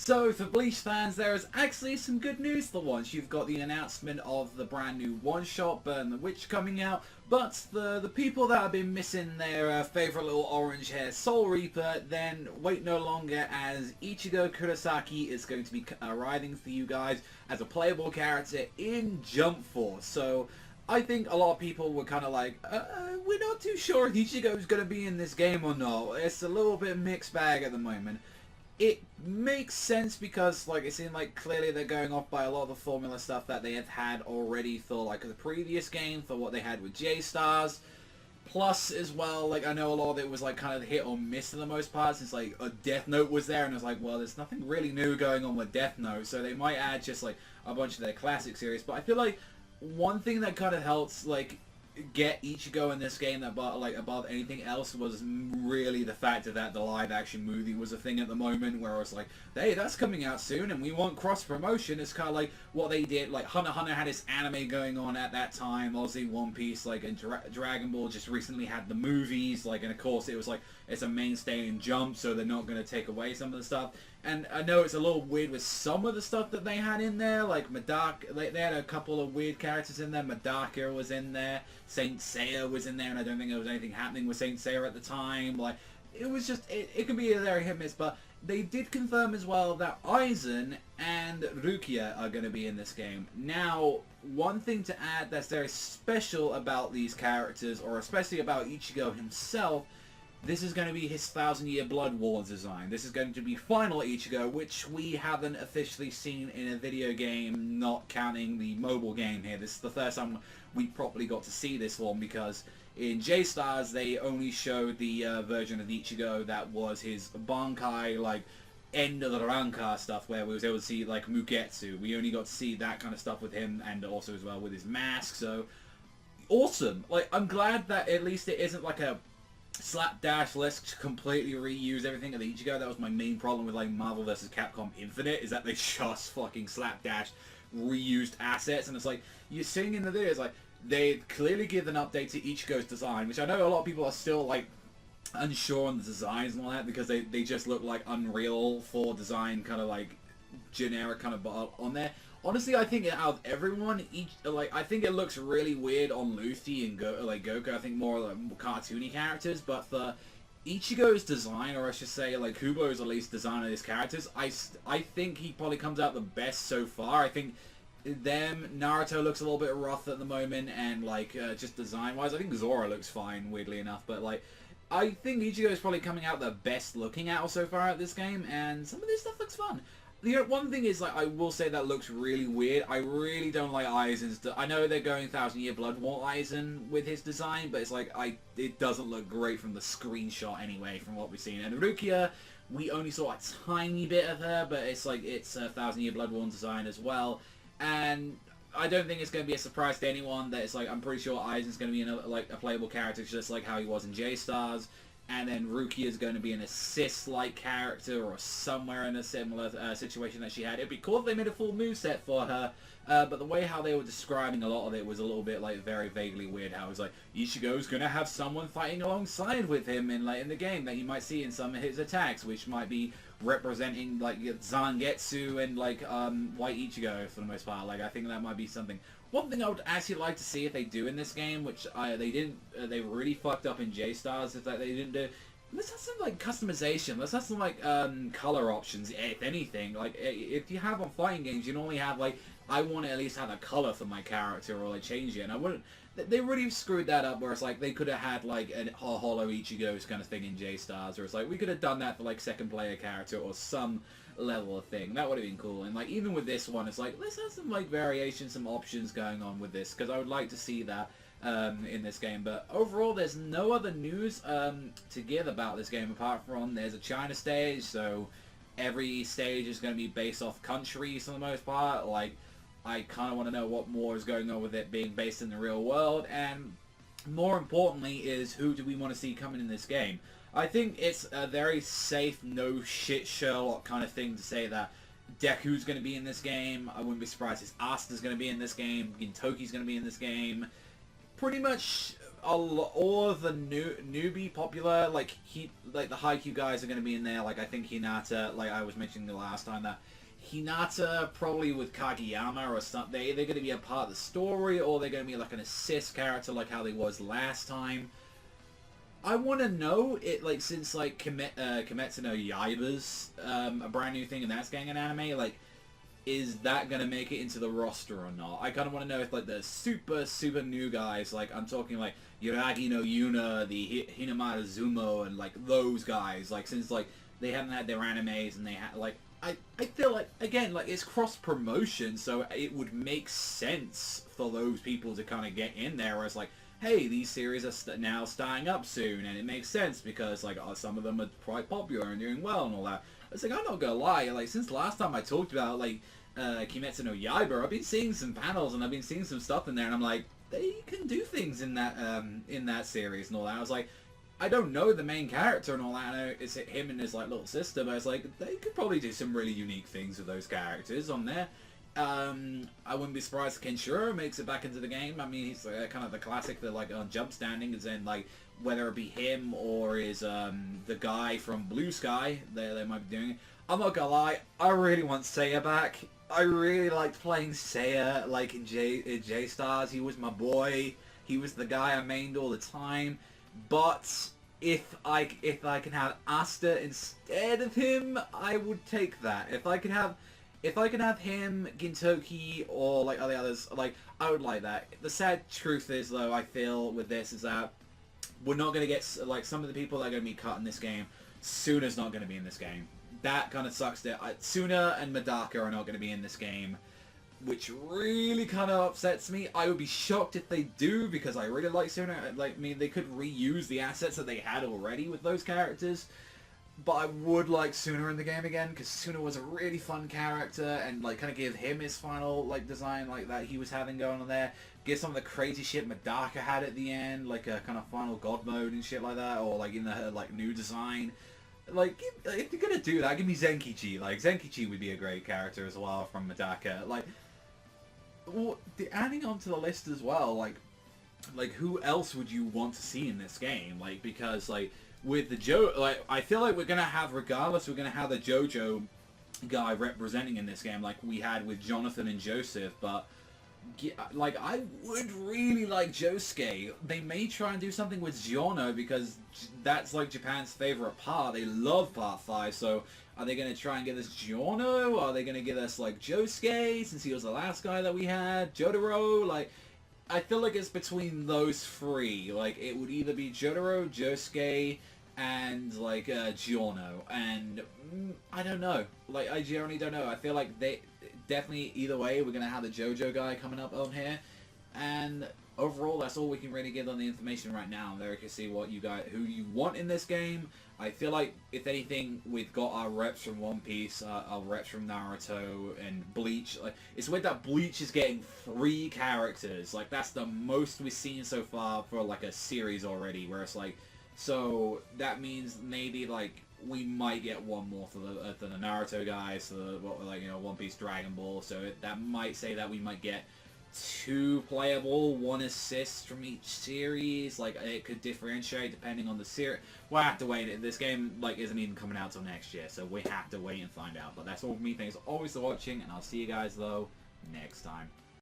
So, for Bleach fans, there is actually some good news for once. You've got the announcement of the brand new one-shot, Burn the Witch, coming out, but the people that have been missing their favourite little orange-haired Soul Reaper, then wait no longer, as Ichigo Kurosaki is going to be arriving for you guys as a playable character in Jump Force. So, I think a lot of people were kind of like, we're not too sure if Ichigo's going to be in this game or not. It's a little bit mixed bag at the moment. It makes sense because, like, it seemed like clearly they're going off by a lot of the formula stuff that they have had already for, like, the previous game, for what they had with J-Stars. Plus, as well, like, I know a lot of it was, like, kind of hit or miss for the most part, since, like, a Death Note was there, and it was like, well, there's nothing really new going on with Death Note, so they might add just, like, a bunch of their classic series. But I feel like one thing that kind of helps, like, get Ichigo in this game that above anything else was really the fact that the live action movie was a thing at the moment, where it's like, hey, that's coming out soon and we want cross promotion. It's kind of like what they did, like Hunter x Hunter had its anime going on at that time, obviously One Piece, like, and Dragon Ball just recently had the movies, like, and of course it was like, it's a mainstay in Jump, so they're not going to take away some of the stuff. And I know it's a little weird with some of the stuff that they had in there, like Madaka, they had a couple of weird characters in there. Madaka was in there, Saint Seiya was in there, and I don't think there was anything happening with Saint Seiya at the time. Like, it was just, it can be a very hit miss, but they did confirm as well that Aizen and Rukia are going to be in this game. Now, one thing to add that's very special about these characters, or especially about Ichigo himself, this is going to be his 1,000-Year Blood War design. This is going to be Final Ichigo, which we haven't officially seen in a video game, not counting the mobile game here. This is the first time we properly got to see this one, because in J-Stars they only showed the version of Ichigo that was his Bankai, like, end of the Ranka stuff, where we was able to see, like, Mugetsu. We only got to see that kind of stuff with him, and also as well with his mask, so awesome. Like, I'm glad that at least it isn't like a slapdash, let's completely reuse everything of the Ichigo. That was my main problem with, like, Marvel vs. Capcom Infinite, is that they just fucking slapdash reused assets, and it's like, you're seeing in the video, it's like, they clearly give an update to Ichigo's design, which I know a lot of people are still, like, unsure on the designs and all that, because they just look like Unreal 4 design, kind of like generic kind of on there. Honestly, I think out of everyone, I think it looks really weird on Luffy and Goku. I think more like cartoony characters, but for Ichigo's design, or I should say, like, Kubo's at least design of his characters, I think he probably comes out the best so far. I think Naruto looks a little bit rough at the moment, and, like, just design-wise, I think Zoro looks fine, weirdly enough, but, like, I think Ichigo is probably coming out the best looking out so far at this game, and some of this stuff looks fun. The one thing is, like, I will say that looks really weird. I really don't like Aizen's. I know they're going 1,000-Year Blood War Aizen with his design, but it's like, it doesn't look great from the screenshot anyway, from what we've seen. And Rukia, we only saw a tiny bit of her, but it's like, it's a 1,000-Year Blood War design as well. And I don't think it's going to be a surprise to anyone that it's like, I'm pretty sure Aizen's going to be a playable character, just like how he was in J-Stars. And then Rukia is going to be an assist-like character, or somewhere in a similar situation that she had. It'd be cool if they made a full moveset for her, but the way how they were describing a lot of it was a little bit, like, very vaguely weird. How it was like, Ichigo's going to have someone fighting alongside with him in the game that you might see in some of his attacks, which might be representing, like, Zangetsu and, like, White Ichigo for the most part. Like, I think that might be something. One thing I would actually like to see if they do in this game, which they didn't, they really fucked up in J-Stars, if that they didn't do. Let's have some, like, customization. Let's have some, like, color options, if anything. Like, if you have on fighting games, you normally have, like, I want to at least have a color for my character, or, like, change it. And I wouldn't. They really screwed that up, where it's like, they could have had, like, a Hollow Ichigo's kind of thing in J-Stars, or it's like, we could have done that for, like, second player character, or some level of thing. That would have been cool. And, like, even with this one, it's like, let's have some, like, variations, some options going on with this, because I would like to see that in this game. But overall, there's no other news to give about this game, apart from there's a China stage, so every stage is going to be based off countries for the most part. Like, I kind of want to know what more is going on with it being based in the real world, and more importantly is, who do we want to see coming in this game? I think it's a very safe, no shit Sherlock kind of thing to say that Deku's going to be in this game. I wouldn't be surprised if Asta's going to be in this game, Gintoki's going to be in this game. Pretty much all of the newbie popular, like the Haikyuu guys are going to be in there. Like I think Hinata, like I was mentioning the last time, that Hinata probably with Kageyama or something. They're going to be a part of the story, or they're going to be like an assist character, like how they was last time. I want to know it, like, since like Kimetsu no Yaiba's a brand new thing and that's getting an anime, like, is that gonna make it into the roster or not? I kind of want to know if like the super new guys, like I'm talking like Yuragi no Yuna, the Hinamata Zumo, and like those guys, like since like they haven't had their animes and they had like I feel like again like it's cross promotion, so it would make sense for those people to kind of get in there, whereas like, hey, these series are now starting up soon, and it makes sense because like some of them are quite popular and doing well and all that. It's like, I'm not gonna lie, like since last time I talked about like Kimetsu no Yaiba, I've been seeing some panels and I've been seeing some stuff in there, and I'm like, they can do things in that series and all that. I was like, I don't know the main character and all that. I know it's him and his like little sister, but it's like they could probably do some really unique things with those characters on there. I wouldn't be surprised if Kenshiro makes it back into the game. I mean, he's kind of the classic that like on jump standing, is in like whether it be him or is the guy from Blue Sky. They might be doing it. I'm not gonna lie, I really want Seiya back. I really liked playing Seiya like in J-Stars. He was my boy. He was the guy I mained all the time. But if I can have Asta instead of him, I would take that. If I could have him, Gintoki, or like all the others, like I would like that. The sad truth is, though, I feel with this is that we're not going to get like some of the people that are going to be cut in this game. Suna's not going to be in this game. That kind of sucks. That Suna and Medaka are not going to be in this game, which really kind of upsets me. I would be shocked if they do, because I really like Suna. Like, I mean, they could reuse the assets that they had already with those characters. But I would like Suna in the game again, because Suna was a really fun character, and like kind of give him his final like design like that he was having going on there. Give some of the crazy shit Medaka had at the end, like a kind of final god mode and shit like that, or like in the like new design. Like if you're gonna do that, give me Zenkichi. Like Zenkichi would be a great character as well from Medaka. Like, well, adding onto the list as well, like who else would you want to see in this game? Like, because like with the like I feel like we're gonna have, regardless, we're gonna have the JoJo guy representing in this game, like we had with Jonathan and Joseph. But like I would really like Josuke. They may try and do something with Giorno, because that's like Japan's favorite part. They love Part 5. So are they going to try and give us Giorno? Are they going to give us like Josuke, since he was the last guy that we had? Jotaro? Like, I feel like it's between those three. Like, it would either be Jotaro, Josuke, and like Giorno. And I don't know. Like, I generally don't know. I feel like they definitely, either way, we're going to have the JoJo guy coming up on here. And overall, that's all we can really give on the information right now. There you can see what you guys, who you want in this game. I feel like, if anything, we've got our reps from One Piece, our reps from Naruto and Bleach. Like, it's weird that Bleach is getting 3 characters. Like, that's the most we've seen so far for like a series already. Where it's like, so that means maybe like we might get one more for the Naruto guys, so what, like, you know, One Piece, Dragon Ball. So that might say that we might get 2 playable, 1 assist from each series. Like, it could differentiate depending on the series. We'll have to wait. This game like isn't even coming out till next year, so we have to wait and find out. But that's all from me. Thanks always for watching, and I'll see you guys though next time.